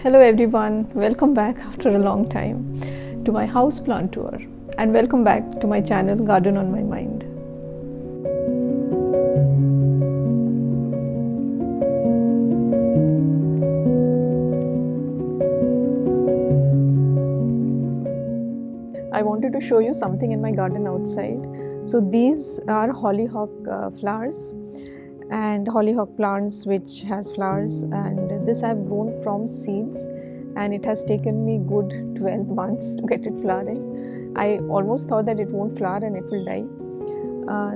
Hello everyone, welcome back after a long time to my houseplant tour, and welcome back to my channel Garden on My Mind. I wanted to show you something in my garden outside. So these are hollyhock flowers, and hollyhock plants which has flowers, and this I have grown from seeds, and it has taken me good 12 months to get it flowering. I almost thought that it won't flower and it will die.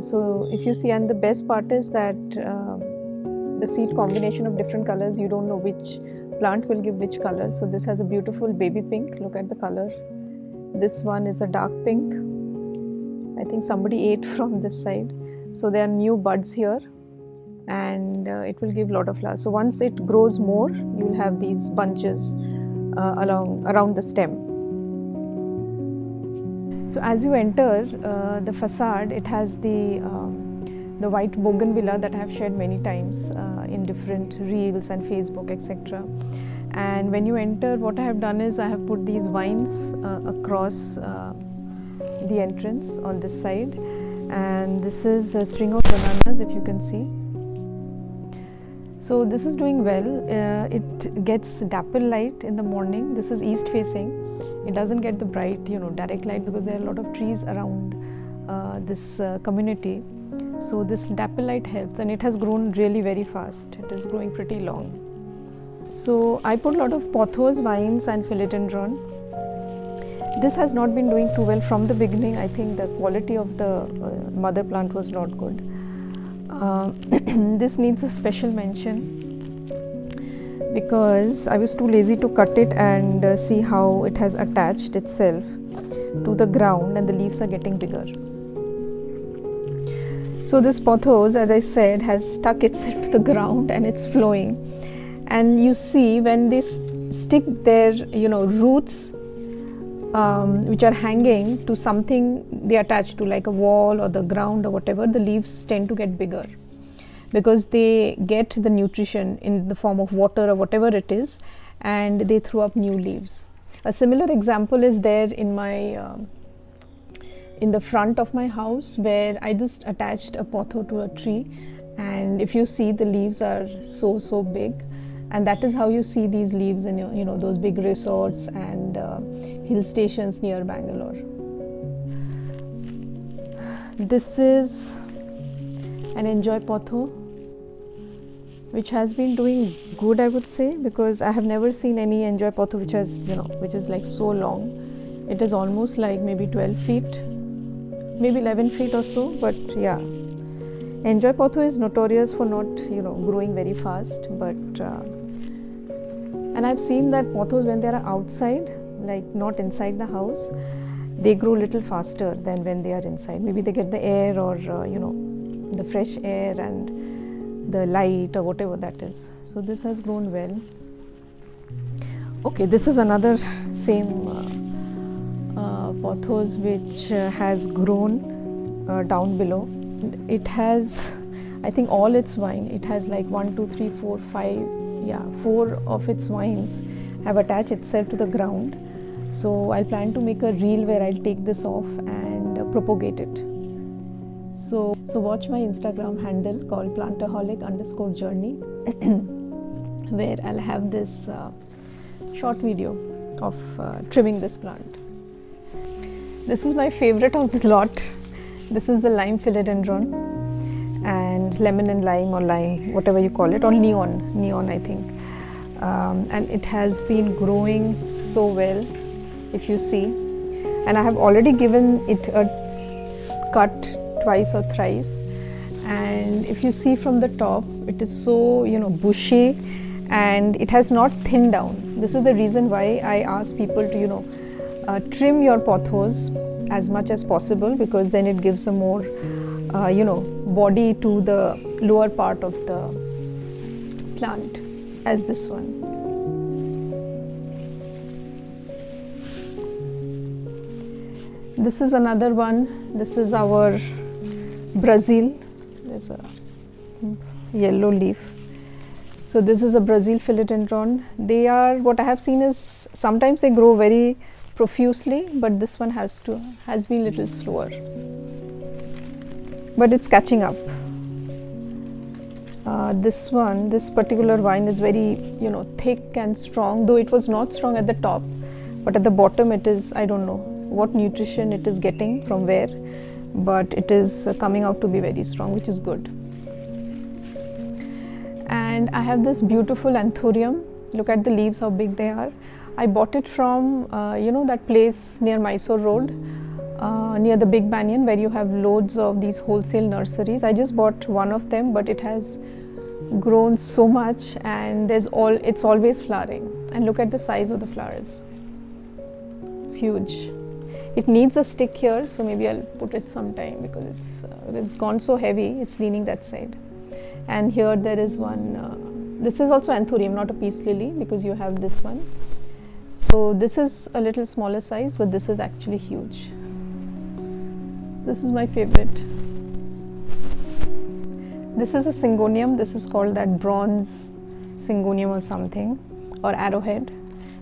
So if you see, and the best part is that the seed combination of different colors, you don't know which plant will give which color. So this has a beautiful baby pink, look at the color. This one is a dark pink. I think somebody ate from this side. So there are new buds here, and it will give a lot of flowers. So once it grows more, you will have these bunches around the stem. So as you enter the facade, it has the white bougainvillea that I have shared many times in different reels and Facebook, etc. And when you enter, what I have done is I have put these vines across the entrance on this side, and this is a string of bananas, if you can see. So this is doing well. It gets dapple light in the morning. This is east facing. It doesn't get the bright, direct light, because there are a lot of trees around this community. So this dapple light helps, and it has grown really very fast. It is growing pretty long. So I put a lot of pothos, vines and philodendron. This has not been doing too well from the beginning. I think the quality of the mother plant was not good. This needs a special mention because I was too lazy to cut it and see how it has attached itself to the ground, and the leaves are getting bigger. So this pothos, as I said, has stuck itself to the ground and it's flowing. And you see, when they stick their roots which are hanging to something they attach to, like a wall or the ground or whatever, the leaves tend to get bigger because they get the nutrition in the form of water or whatever it is, and they throw up new leaves. A similar example is there in my in the front of my house, where I just attached a potho to a tree, and if you see, the leaves are so big. And that is how you see these leaves in those big resorts and hill stations near Bangalore. This is an enjoy potho, which has been doing good, I would say, because I have never seen any enjoy potho which has which is like so long. It is almost like maybe 12 feet, maybe 11 feet or so. But yeah, enjoy potho is notorious for not growing very fast, but and I've seen that pothos, when they are outside, like not inside the house, they grow a little faster than when they are inside. Maybe they get the air or the fresh air and the light or whatever that is. So this has grown well. Okay, this is another same pothos which has grown down below. It has, I think, all its vine. It has like 1, 2, 3, 4, 5. Yeah, 4 of its vines have attached itself to the ground. So I'll plan to make a reel where I'll take this off and propagate it. So watch my Instagram handle called plantaholic_journey where I'll have this short video of trimming this plant. This is my favorite of the lot. This is the lime philodendron, and lemon and lime, or lime, whatever you call it, or neon I think. And it has been growing so well, if you see. And I have already given it a cut twice or thrice. And if you see from the top, it is so bushy, and it has not thinned down. This is the reason why I ask people to trim your pothos as much as possible, because then it gives a more body to the lower part of the plant, as this one. This is another one. This is our Brazil. There's a yellow leaf. So this is a Brazil philodendron. They are, what I have seen is sometimes they grow very profusely, but this one has been a little slower. But it's catching up. This particular vine is very, thick and strong, though it was not strong at the top, but at the bottom it is, I don't know what nutrition it is getting from where, but it is coming out to be very strong, which is good. And I have this beautiful anthurium. Look at the leaves, how big they are. I bought it from, that place near Mysore Road, near the Big Banyan, where you have loads of these wholesale nurseries. I just bought one of them, but it has grown so much, and it's always flowering. And look at the size of the flowers. It's huge. It needs a stick here, so maybe I'll put it sometime, because it's gone so heavy, it's leaning that side. And here there is one, this is also anthurium, not a peace lily, because you have this one. So this is a little smaller size, but this is actually huge. This is my favorite. This is a syngonium. This is called that bronze syngonium or something, or arrowhead.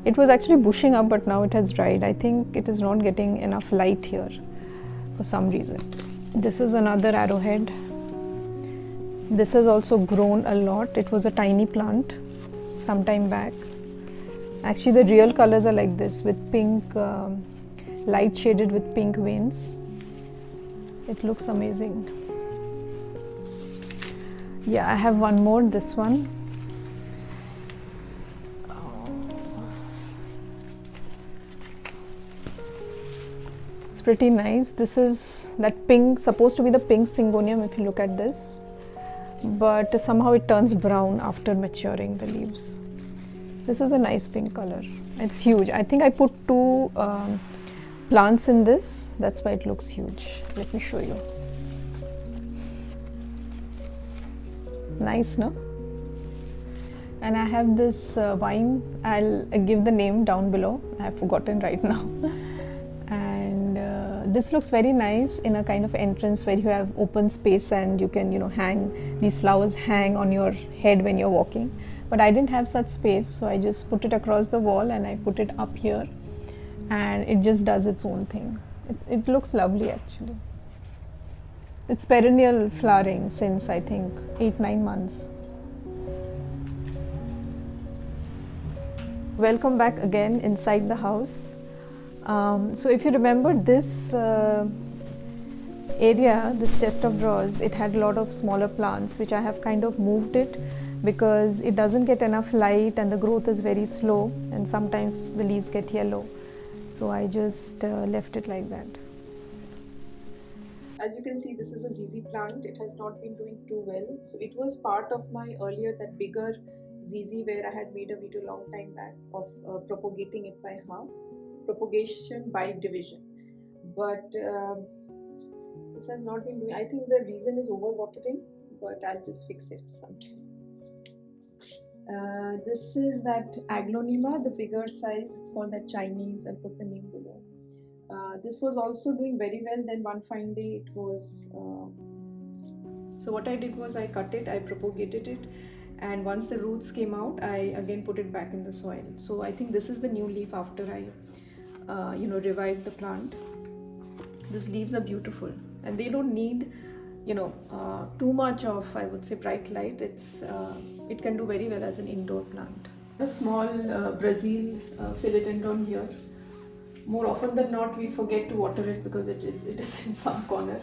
It was actually bushing up, but now it has dried. I think it is not getting enough light here for some reason. This is another arrowhead. This has also grown a lot. It was a tiny plant some time back. Actually, the real colors are like this, with pink, light shaded with pink veins. It looks amazing. Yeah, I have one more, this one. It's pretty nice. This is that pink, supposed to be the pink syngonium if you look at this. But somehow it turns brown after maturing, the leaves. This is a nice pink color. It's huge. I think I put two plants in this. That's why it looks huge. Let me show you. Nice, no? And I have this vine. I'll give the name down below. I have forgotten right now. And this looks very nice in a kind of entrance where you have open space and you can, hang these flowers hang on your head when you're walking. But I didn't have such space, so I just put it across the wall and I put it up here, and it just does its own thing. It looks lovely actually. It's perennial flowering since I think 8-9 months. Welcome back again inside the house. So if you remember this area, this chest of drawers, it had a lot of smaller plants, which I have kind of moved it because it doesn't get enough light and the growth is very slow, and sometimes the leaves get yellow. So I just left it like that. As you can see, this is a ZZ plant. It has not been doing too well. So it was part of my earlier, that bigger ZZ, where I had made a video long time back of propagating it by half. Propagation by division, but this has not been doing. I think the reason is overwatering, but I'll just fix it sometime. This is that Aglonema, the bigger size. It's called that Chinese. I'll put the name below. This was also doing very well. Then one fine day it was. So what I did was I cut it, I propagated it, and once the roots came out, I again put it back in the soil. So I think this is the new leaf after I revived the plant. These leaves are beautiful, and they don't need too much of, I would say, bright light. It can do very well as an indoor plant. A small Brazil philodendron here. More often than not, we forget to water it because it is in some corner.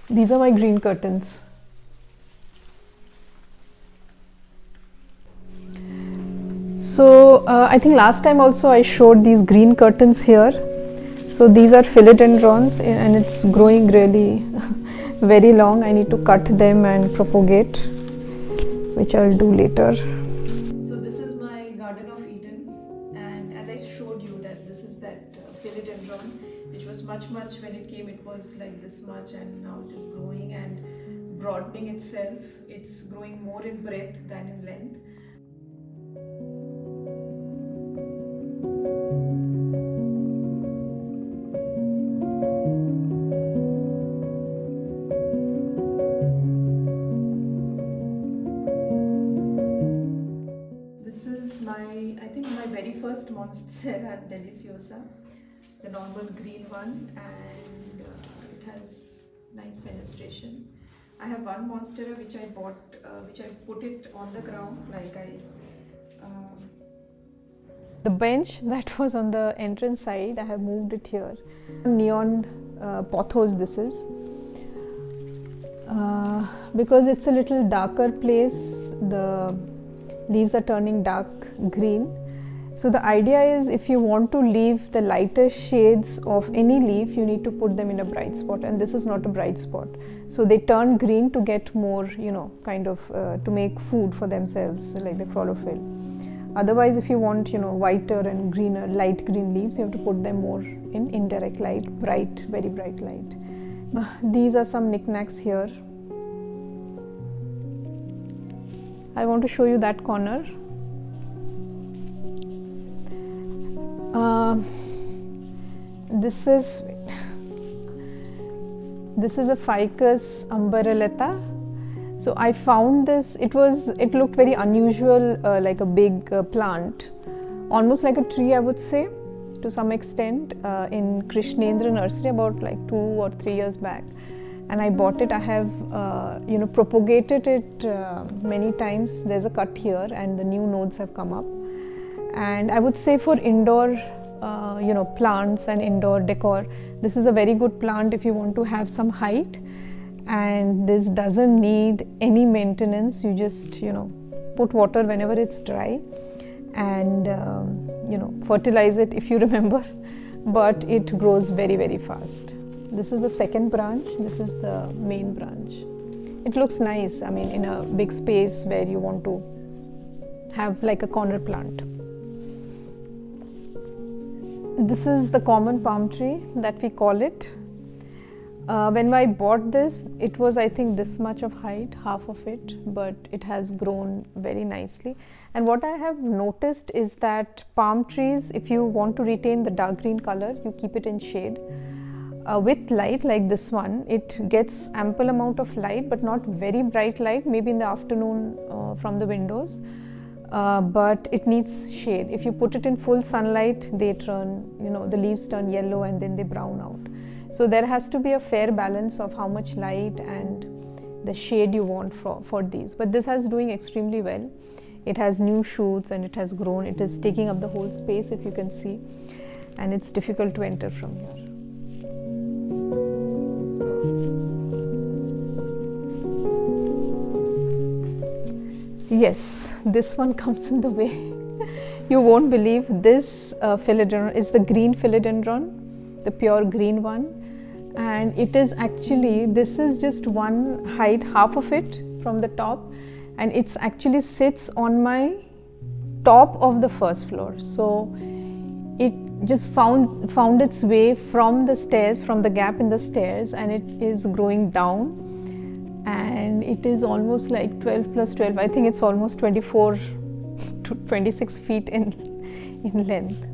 These are my green curtains. So I think last time also I showed these green curtains here. So these are philodendrons, and it's growing really very long. I need to cut them and propagate, which I'll do later. So this is my Garden of Eden, and as I showed you, that this is that philodendron, which was much when it came, it was like this much, and now it broadening itself. It's growing more in breadth than in length. This is I think my very first Monstera deliciosa, the normal green one, and it has nice fenestration. I have one Monstera which I bought, which I put it on the ground, the bench that was on the entrance side, I have moved it here. Neon pothos this is. Because it's a little darker place, the leaves are turning dark green. So the idea is, if you want to leave the lighter shades of any leaf, you need to put them in a bright spot, and this is not a bright spot. So they turn green to get more, to make food for themselves, like the chlorophyll. Otherwise, if you want, whiter and greener, light green leaves, you have to put them more in indirect light, bright, very bright light. These are some knickknacks here. I want to show you that corner. This is a ficus umbrellata. So I found this. It looked very unusual, like a big plant, almost like a tree, I would say, to some extent, in Krishnendra nursery about like 2 or 3 years back. And I bought it. I have propagated it many times. There's a cut here and the new nodes have come up. And I would say for indoor plants and indoor decor, this is a very good plant if you want to have some height, and this doesn't need any maintenance. You just put water whenever it's dry and fertilize it if you remember, but it grows very, very fast. This is the second branch. This is the main branch. It looks nice, I mean, in a big space where you want to have like a corner plant. This is the common palm tree that we call it. When I bought this, it was, I think, this much of height, half of it, but it has grown very nicely. And what I have noticed is that palm trees, if you want to retain the dark green color, you keep it in shade. With light like this one, it gets ample amount of light, but not very bright light, maybe in the afternoon from the windows. But it needs shade. If you put it in full sunlight, they turn, the leaves turn yellow and then they brown out. So there has to be a fair balance of how much light and the shade you want for these. But this is doing extremely well. It has new shoots and it has grown. It is taking up the whole space, if you can see, and it's difficult to enter from here. Yes, this one comes in the way. You won't believe this philodendron is the green philodendron, the pure green one. And it is actually, this is just one height, half of it from the top, and it's actually sits on my top of the first floor. So it just found its way from the stairs, from the gap in the stairs, and it is growing down. And it is almost like 12 plus 12. I think it's almost 24 to 26 feet in length.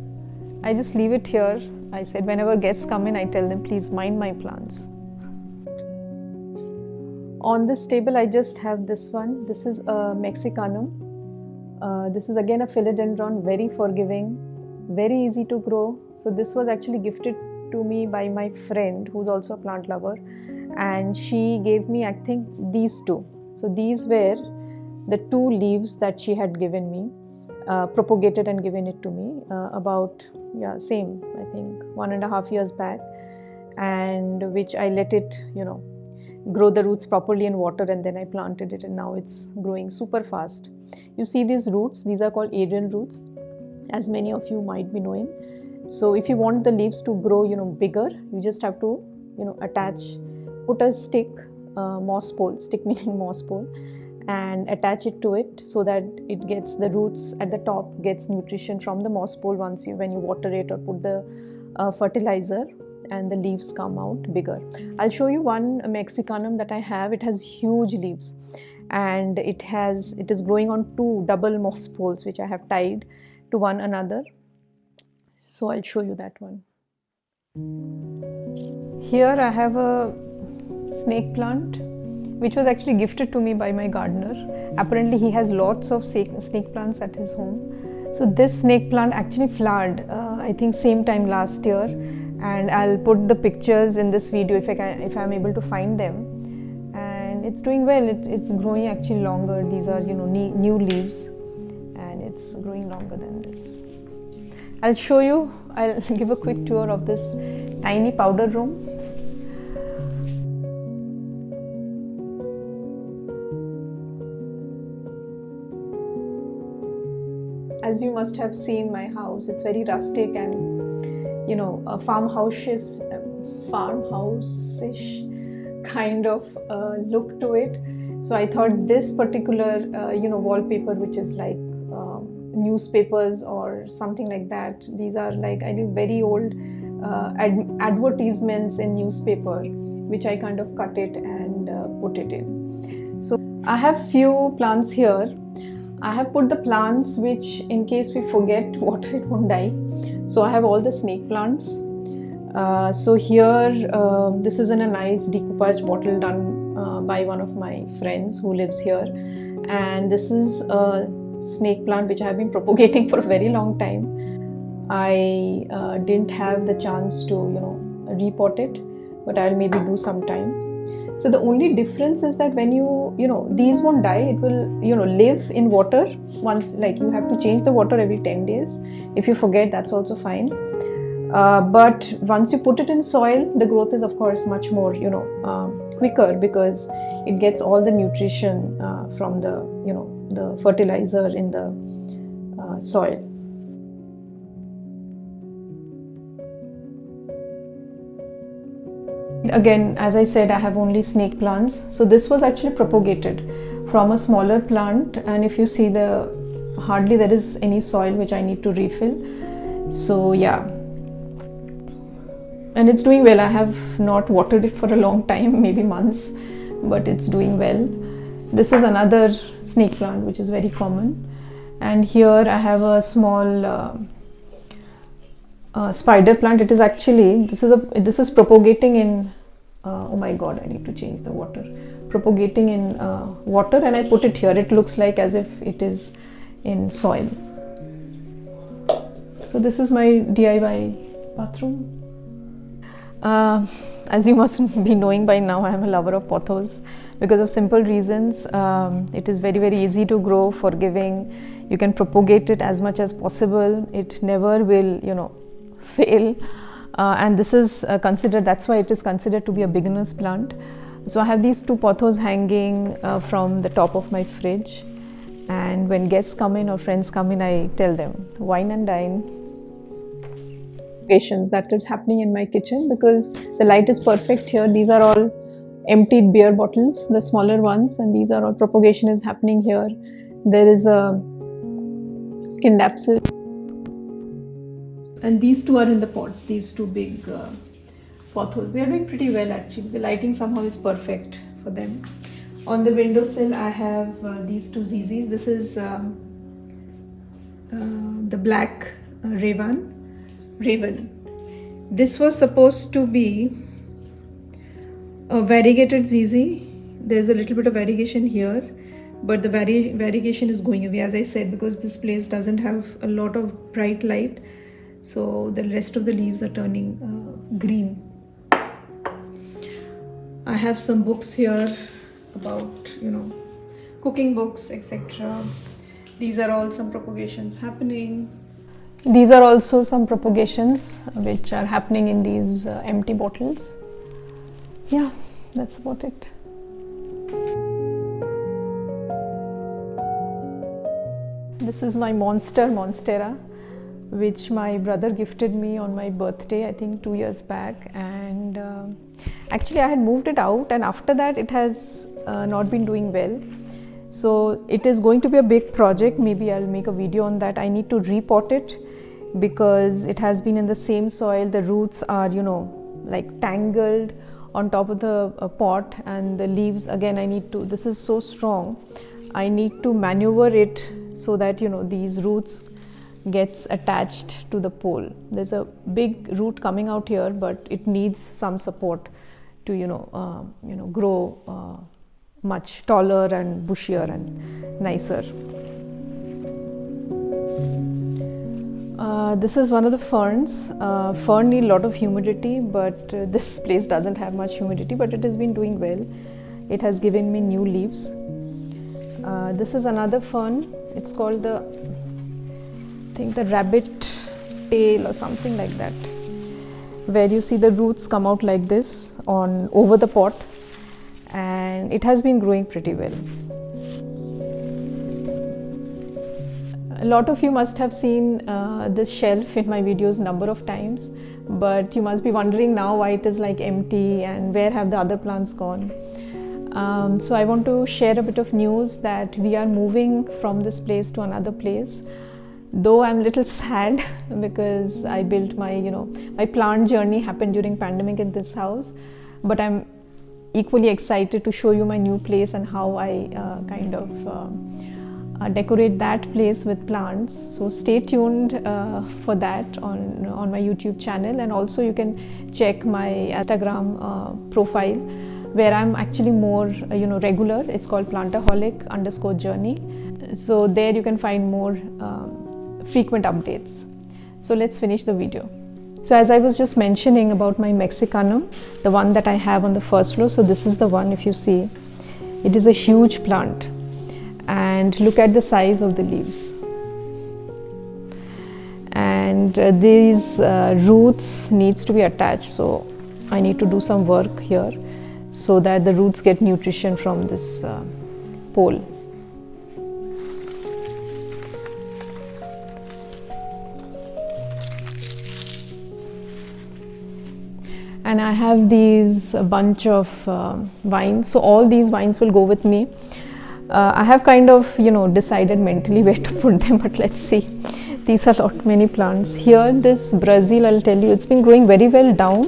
I just leave it here. I said whenever guests come in, I tell them, please mind my plants. On this table, I just have this one. This is a Mexicanum. This is again a philodendron, very forgiving, very easy to grow. So this was actually gifted to me by my friend who's also a plant lover. And she gave me, I think, these two. So these were the 2 leaves that she had given me, propagated and given it to me about, same, I think 1.5 years back, and which I let it, grow the roots properly in water, and then I planted it, and now it's growing super fast. You see these roots, these are called aerial roots, as many of you might be knowing. So if you want the leaves to grow, bigger, you just have to, put a stick, moss pole, stick meaning moss pole, and attach it to it so that it gets, the roots at the top gets nutrition from the moss pole when you water it or put the fertilizer, and the leaves come out bigger. I'll show you one Mexicanum that I have. It has huge leaves, and it is growing on 2 double moss poles which I have tied to one another. So I'll show you that one. Here I have a snake plant which was actually gifted to me by my gardener. Apparently he has lots of snake plants at his home. So this snake plant actually flowered I think same time last year, and I'll put the pictures in this video if I'm able to find them. And it's doing well. It's growing actually longer. These are new leaves, and it's growing longer than this. I'll show you, I'll give a quick tour of this tiny powder room. As you must have seen my house, it's very rustic and a farmhouse-ish kind of look to it. So I thought this particular wallpaper, which is like newspapers or something like that, these are like I think very old advertisements in newspaper, which I kind of cut it and put it in. So I have few plants here. I have put the plants which in case we forget water it won't die. So I have all the snake plants. So here this is in a nice decoupage bottle done by one of my friends who lives here, and this is a snake plant which I have been propagating for a very long time. I didn't have the chance to repot it, but I'll maybe do sometime. So the only difference is that when these won't die, it will live in water once, like you have to change the water every 10 days. If you forget, that's also fine. But once you put it in soil, the growth is of course much more quicker, because it gets all the nutrition from the fertilizer in the soil. Again, as I said, I have only snake plants. So this was actually propagated from a smaller plant, and if you see hardly there is any soil which I need to refill. So yeah, and it's doing well. I have not watered it for a long time, maybe months, but it's doing well. This is another snake plant which is very common, and here I have a small spider plant. It is actually this is propagating in oh my god, I need to change the water. Propagating in water, and I put it here. It looks like as if it is in soil. So this is my DIY bathroom. As you must be knowing by now, I am a lover of pothos because of simple reasons. It is very, very easy to grow, forgiving. You can propagate it as much as possible. It never will, fail. And this is considered, that's why it is considered to be a beginner's plant. So I have these 2 pothos hanging from the top of my fridge. And when guests come in or friends come in, I tell them, wine and dine. That is happening in my kitchen because the light is perfect here. These are all emptied beer bottles, the smaller ones, and these are all propagation is happening here. There is a skin dapsil, and these 2 are in the pots, these 2 big pothos. They are doing pretty well actually. The lighting somehow is perfect for them. On the windowsill I have these 2 ZZs. This is the black Raven. This was supposed to be a variegated ZZ. There's a little bit of variegation here, but the variegation is going away, as I said, because this place doesn't have a lot of bright light. So the rest of the leaves are turning green. I have some books here about cooking books, etc. These are all some propagations happening. These are also some propagations which are happening in these empty bottles. Yeah, that's about it. This is my monstera, which my brother gifted me on my birthday, I think 2 years back. And actually I had moved it out, and after that it has not been doing well. So it is going to be a big project. Maybe I'll make a video on that. I need to repot it because it has been in the same soil. The roots are, like tangled on top of the pot, and the leaves again I need to, this is so strong, I need to maneuver it so that these roots gets attached to the pole. There's a big root coming out here, but it needs some support to grow much taller and bushier and nicer. This is one of the ferns. Fern need a lot of humidity, but this place doesn't have much humidity, but it has been doing well. It has given me new leaves. This is another fern. It's called the, I think, the rabbit tail or something like that, where you see the roots come out like this over the pot, and it has been growing pretty well. A lot of you must have seen this shelf in my videos number of times, but you must be wondering now why it is like empty and where have the other plants gone. So I want to share a bit of news that we are moving from this place to another place. Though I'm a little sad because I built my, my plant journey happened during pandemic in this house, but I'm equally excited to show you my new place and how I decorate that place with plants. So stay tuned for that on my YouTube channel, and also you can check my Instagram profile where I'm actually more regular. It's called plantaholic_journey. So there you can find more frequent updates. So let's finish the video. So as I was just mentioning about my Mexicanum, the one that I have on the first floor, so this is the one. If you see, it is a huge plant, and look at the size of the leaves, and these roots needs to be attached, so I need to do some work here so that the roots get nutrition from this pole. And I have these bunch of vines, so all these vines will go with me. I have kind of decided mentally where to put them, but let's see. These are many plants. Here this Brazil, I'll tell you, it's been growing very well down.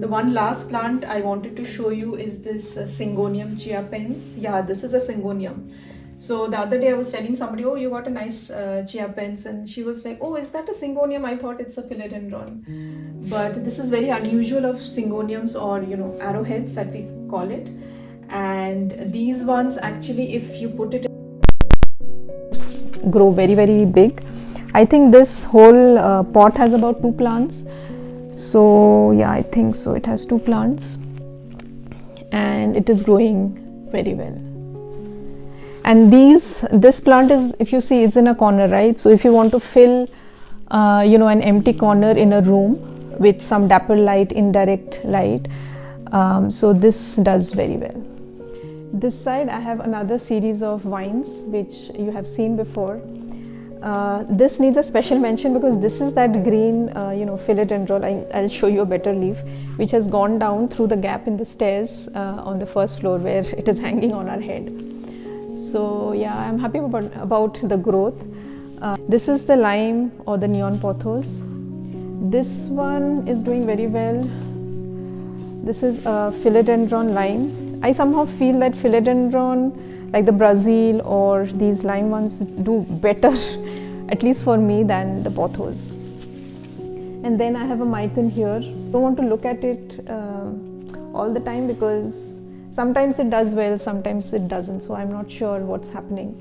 The one last plant I wanted to show you is this Syngonium chia pens. Yeah, this is a Syngonium. So the other day I was telling somebody, oh, you got a nice chia pens, and she was like, oh, is that a Syngonium? I thought it's a philodendron. But this is very unusual of Syngoniums, or arrowheads that we call it. And these ones actually, if you put it, grow very, very big. I think this whole pot has about 2 plants. So yeah, I think so. It has 2 plants, and it is growing very well. And this plant is, if you see, is in a corner, right? So if you want to fill an empty corner in a room with some dapper light, indirect light, so this does very well. This side I have another series of vines which you have seen before. This needs a special mention because this is that green philodendron. I'll show you a better leaf which has gone down through the gap in the stairs on the first floor where it is hanging on our head. So yeah, I'm happy about the growth. This is the lime or the neon pothos. This one is doing very well. This is a philodendron lime. I somehow feel that philodendron, like the Brazil or these lime ones, do better, at least for me, than the pothos. And then I have a micon here. Don't want to look at it all the time because sometimes it does well, sometimes it doesn't, so I'm not sure what's happening.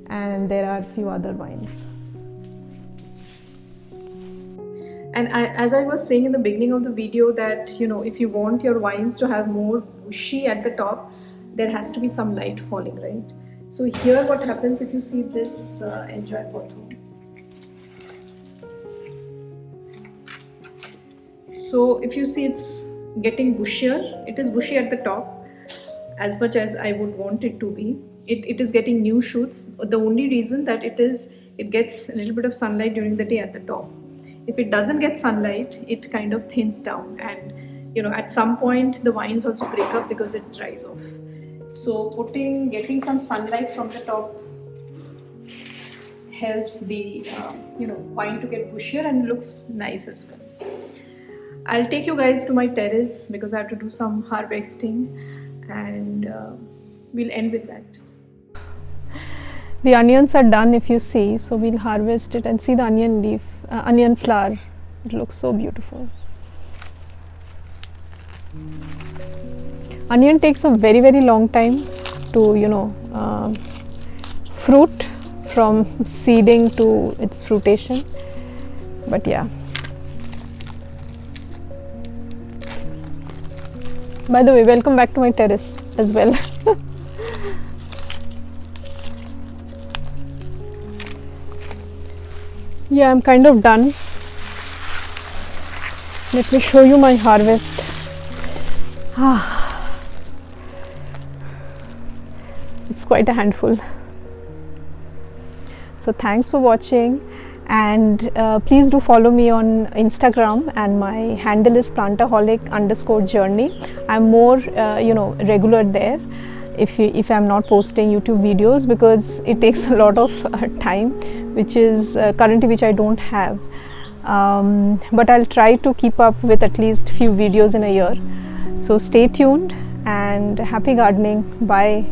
And there are a few other vines. And as I was saying in the beginning of the video that, if you want your vines to have more bushy at the top, there has to be some light falling, right? So here what happens, if you see this, enjoy potho. So if you see, it's getting bushier. It is bushy at the top as much as I would want it to be. It is getting new shoots. The only reason that it gets a little bit of sunlight during the day at the top. If it doesn't get sunlight, it kind of thins down, and at some point the vines also break up because it dries off. So getting some sunlight from the top helps the vine to get bushier and looks nice as well. I'll take you guys to my terrace because I have to do some harvesting, and we'll end with that. The onions are done, if you see, so we'll harvest it and see the onion leaf, onion flower. It looks so beautiful. Onion takes a very, very long time to fruit, from seeding to its fruitation, but yeah. By the way, welcome back to my terrace as well. Yeah, I'm kind of done. Let me show you my harvest. It's quite a handful. So thanks for watching, and please do follow me on Instagram, and my handle is plantaholic_journey. I'm more regular there if I'm not posting YouTube videos, because it takes a lot of time, which is currently which I don't have, but I'll try to keep up with at least few videos in a year. So stay tuned and happy gardening. Bye.